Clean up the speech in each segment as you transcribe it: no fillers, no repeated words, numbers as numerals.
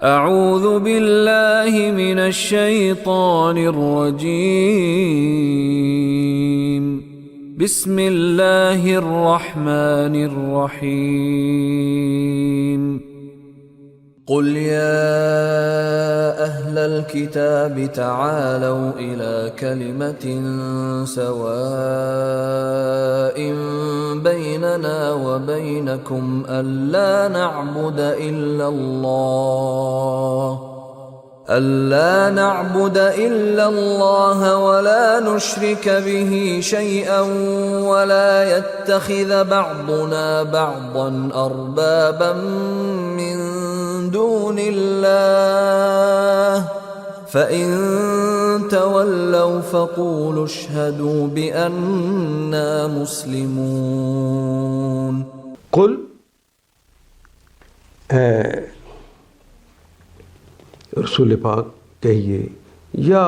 اعوذ باللہ من الشیطان الرجیم بسم اللہ الرحمن الرحیم قل یا اہل الكتاب تعالوا الى کلمة سواء بیننا وبینکم ألا نعبد إلا الله ولا نشرك به شيئا ولا يتخذ بعضنا بعضا أربابا من دون الله فإن تولوا فقولوا اشهدوا بأننا مسلمون قل رسول پاک کہیے یا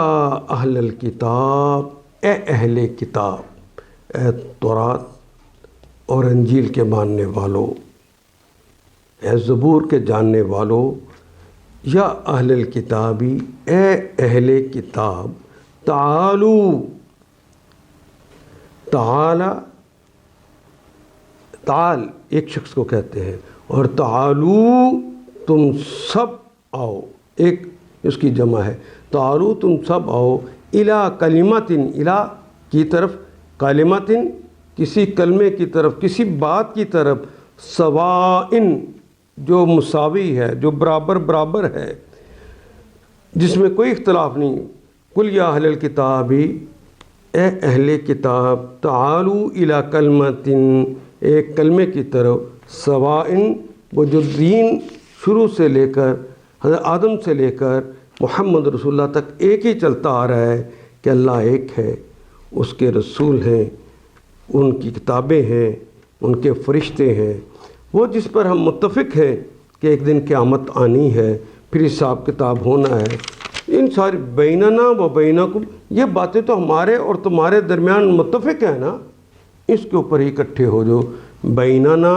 اہل الکتاب، اے اہل کتاب، اے تورات اور انجیل کے ماننے والوں، اے زبور کے جاننے والوں، یا اہل الکتابی، اے اہل کتاب، تعالو، تعال ایک شخص کو کہتے ہیں، اور تعالو تم سب آؤ، ایک اس کی جمع ہے، تعالو تم سب آؤ، الی کلمتن، الی کی طرف، کلمتن کسی کلمے کی طرف، کسی بات کی طرف، سوائن جو مساوی ہے، جو برابر ہے، جس میں کوئی اختلاف نہیں۔ قل یا اہل الکتابی، اے اہل کتاب، تعالو الی کلمتن، ایک کلمے کی طرف، سوائن وہ جو دین شروع سے لے کر حضرت آدم سے لے کر محمد رسول اللہ تک ایک ہی چلتا آ رہا ہے کہ اللہ ایک ہے، اس کے رسول ہیں، ان کی کتابیں ہیں، ان کے فرشتے ہیں، وہ جس پر ہم متفق ہیں کہ ایک دن قیامت آنی ہے، پھر حساب کتاب ہونا ہے۔ ان ساری بیننا و بینکم، یہ باتیں تو ہمارے اور تمہارے درمیان متفق ہیں نا، اس کے اوپر ہی اکٹھے ہو جو۔ بیننا،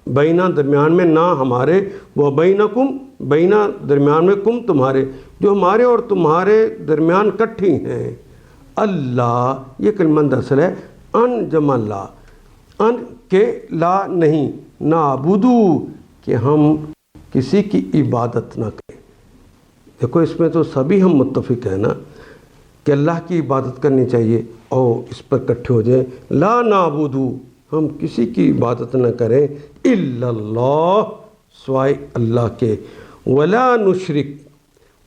بینا درمیان میں نہ ہمارے، و بینکم بینا درمیان میں کم تمہارے، جو ہمارے اور تمہارے درمیان کٹھی ہیں۔ اللہ، یہ کلمہ اصل ہے ان جمع لا، ان کے لا نہیں، نعبدو کہ ہم کسی کی عبادت نہ کریں۔ دیکھو اس میں تو سبھی ہم متفق ہیں نا کہ اللہ کی عبادت کرنی چاہیے، اور اس پر اکٹھے ہو جائیں، لا نعبدو ہم کسی کی عبادت نہ کریں، الا اللہ سوائے اللہ کے، ولا نشرک،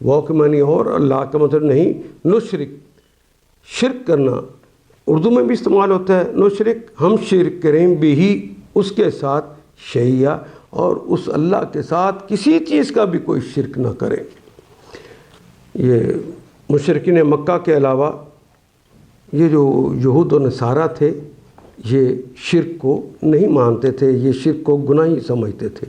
وہ کے معنی اور اللہ کا مطلب نہیں، نشرک شرک کرنا، اردو میں بھی استعمال ہوتا ہے نشرک، ہم شرک کریں بھی اس کے ساتھ، شیعہ اور اس اللہ کے ساتھ کسی چیز کا بھی کوئی شرک نہ کریں۔ یہ مشرکین مکہ کے علاوہ یہ جو یہود و نصارہ تھے، یہ شرک کو نہیں مانتے تھے، یہ شرک کو گناہ ہی سمجھتے تھے،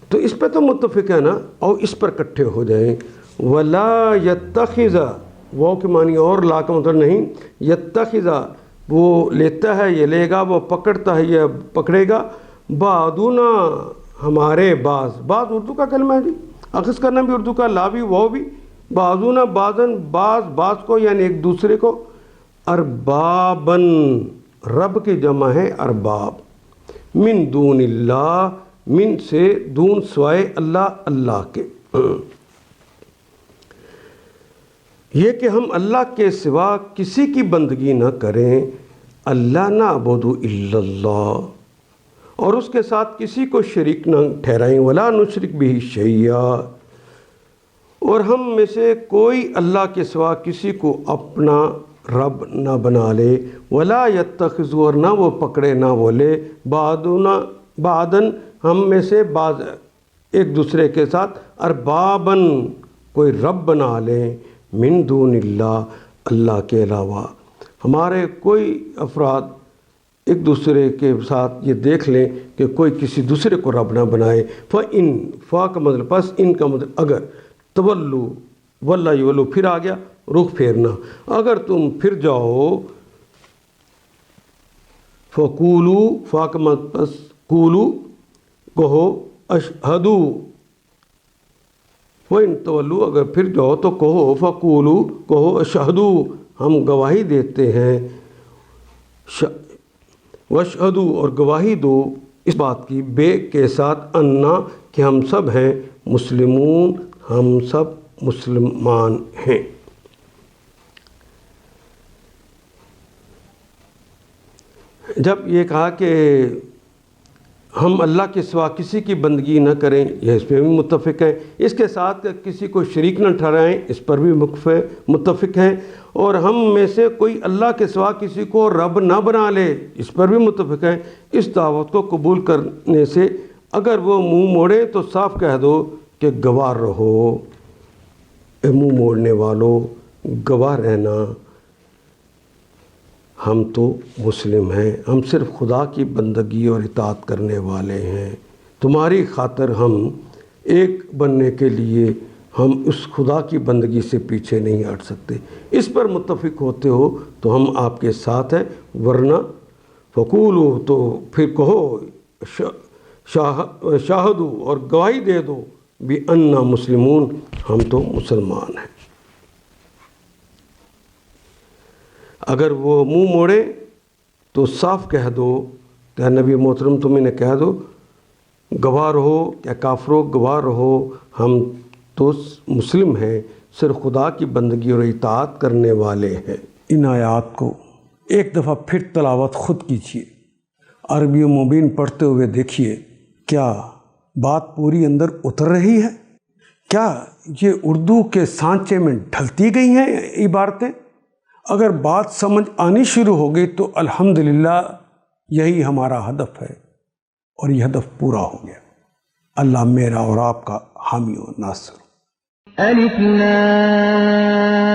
تو اس پہ تو متفق ہے نا، اور اس پر اکٹھے ہو جائیں۔ ولا یتخذ، وہ کے معنی اور، لا کا مطلب نہیں، یتخذ وہ لیتا ہے، یہ لے گا، وہ پکڑتا ہے، یہ پکڑے گا، بعضنا ہمارے، بعض اردو کا کلمہ ہے جی، اخذ کرنا بھی اردو کا، لا بھی وہ بھی، بعضنا بعضن بعض کو یعنی ایک دوسرے کو، اربابن رب کی جمع ہے ارباب، من دون اللہ، من سے دون سوائے اللہ کے، یہ کہ ہم اللہ کے سوا کسی کی بندگی نہ کریں، اللہ نعبد الا اللہ، اور اس کے ساتھ کسی کو شریک نہ ٹھہرائیں، ولا نشرک به شیئا، اور ہم میں سے کوئی اللہ کے سوا کسی کو اپنا رب نہ بنا لے، ولا یتخذ، اور نہ وہ پکڑے نہ وہ لے، بعدن ہم میں سے بعض ایک دوسرے کے ساتھ، اربابن کوئی رب بنا لیں، من دون اللہ اللہ کے علاوہ۔ ہمارے کوئی افراد ایک دوسرے کے ساتھ یہ دیکھ لیں کہ کوئی کسی دوسرے کو رب نہ بنائے، فَإِن، فا کا مطلب پس، ان کا مطلب اگر، تولو، واللہ یولو پھر آ گیا رخ پھیرنا، اگر تم پھر جاؤ، فَقُولُوا، فا کا مطلب پس، قولو کہو، اشہدو وَإِن تَوَلُّوا اگر پھر جاؤ تو کہو فَقُولُوا کہو اشہدوا ہم گواہی دیتے ہیں، واشہدوا اور گواہی دو اس بات کی بے کے ساتھ انا کہ ہم سب ہیں مسلمون، ہم سب مسلمان ہیں۔ جب یہ کہا کہ ہم اللہ کے سوا کسی کی بندگی نہ کریں، یہ اس پہ بھی متفق ہیں، اس کے ساتھ کسی کو شریک نہ ٹھہرائیں، اس پر بھی متفق ہیں، اور ہم میں سے کوئی اللہ کے سوا کسی کو رب نہ بنا لے، اس پر بھی متفق ہیں۔ اس دعوت کو قبول کرنے سے اگر وہ منہ موڑے تو صاف کہہ دو کہ گواہ رہو، اے منہ موڑنے والو گواہ رہنا، ہم تو مسلم ہیں، ہم صرف خدا کی بندگی اور اطاعت کرنے والے ہیں، تمہاری خاطر ہم ایک بننے کے لیے ہم اس خدا کی بندگی سے پیچھے نہیں ہٹ سکتے۔ اس پر متفق ہوتے ہو تو ہم آپ کے ساتھ ہیں، ورنہ فقولوا تو پھر کہو شاہدوا اور گواہی دے دو بِأَنَّا مسلمون ہم تو مسلمان ہیں۔ اگر وہ منہ موڑے تو صاف کہہ دو کہ نبی محترم تم انہیں کہہ دو گواہ رہو، کیا کافرو گواہ رہو، ہم تو مسلم ہیں، صرف خدا کی بندگی اور اطاعت کرنے والے ہیں۔ ان آیات کو ایک دفعہ پھر تلاوت خود کیجیے، عربی و مبین پڑھتے ہوئے دیکھیے کیا بات پوری اندر اتر رہی ہے، کیا یہ اردو کے سانچے میں ڈھلتی گئی ہیں عبارتیں۔ اگر بات سمجھ آنی شروع ہو گئی تو الحمدللہ یہی ہمارا ہدف ہے، اور یہ ہدف پورا ہو گیا۔ اللہ میرا اور آپ کا حامی و ناصر۔ الف لام